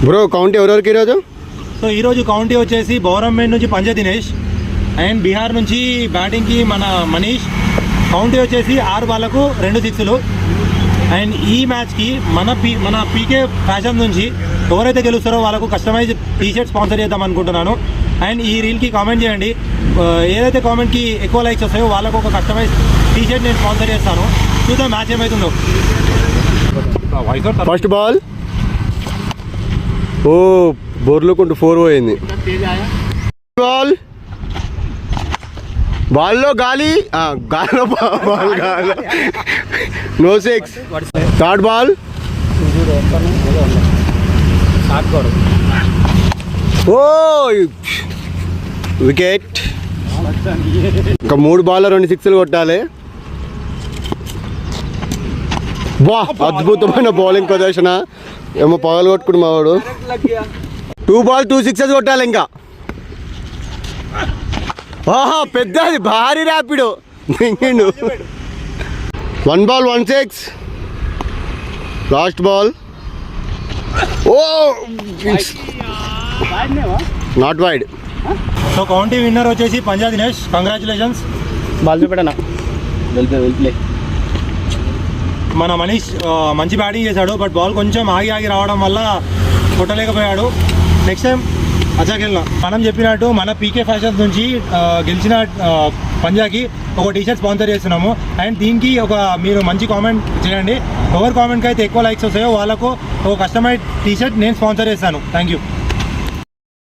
Bro county ఎవరెవరికి ఈరోజు? So ఈరోజు కౌంటీ వచ్చేసి బౌరంపేట్ నుంచి పంజా దినేష్ అండ్ బీహార్ నుంచి బ్యాటింగ్కి మన మనీష్. కౌంటీ వచ్చేసి 6 బాళ్ళకు 2 సిక్స్లు. అండ్ ఈ మ్యాచ్కి మన పీకే ఫ్యాషన్ నుంచి ఎవరైతే గెలుస్తారో వాళ్ళకు కస్టమైజ్ టీషర్ట్ స్పాన్సర్ చేద్దాం అనుకుంటున్నాను. అండ్ ఈ రీల్కి కామెంట్ చేయండి. ఏదైతే కామెంట్కి ఎక్కువ లైక్స్ వస్తాయో వాళ్ళకు ఒక కస్టమైజ్ టీషర్ట్ నేను స్పాన్సర్ చేస్తాను. చూద్దాం మ్యాచ్ ఏమవుతుందో. ఫస్ట్ బాల్ ఓ బోర్లుకుంటూ 4 పోయింది. బాల్ బాల్లో గాలి గాలిలో బాల్ గాలి నో 6. థర్డ్ బాల్ ఓ వికెట్. ఇంకా 3 బాల్లో 2 సిక్స్లు కొట్టాలి. వా అద్భుతమైన బౌలింగ్ ప్రదర్శన. ఏమో పగలు కొట్టుకుని మావాడు. 2 బాల్ 2 సిక్సెస్ కొట్టాలి ఇంకా. ఆహా పెద్దది భారీ ర్యాపిడ్ 1 బాల్ 1 6. లాస్ట్ బాల్ ఓ not wide. So county winner వచ్చేసి పంజా దినేష్. కంగ్రాచులేషన్స్. బాల్ చూపెట్టనా వెళ్తే మన మనీష్ మంచి బ్యాటింగ్ చేశాడు. బట్ బాల్ కొంచెం ఆగి రావడం వల్ల కొట్టలేకపోయాడు. నెక్స్ట్ టైం అచ్చాకెళ్ళిన మనం చెప్పినట్టు మన పీకే ఫ్యాషన్స్ నుంచి గెలిచిన పంజాకి ఒక టీషర్ట్ స్పాన్సర్ చేస్తున్నాము. అండ్ దీనికి మీరు మంచి కామెంట్ చేయండి. ఎవరి కామెంట్కి అయితే ఎక్కువ లైక్స్ వస్తాయో వాళ్ళకు ఒక కస్టమైజ్ టీషర్ట్ నేను స్పాన్సర్ చేస్తాను. Thank you.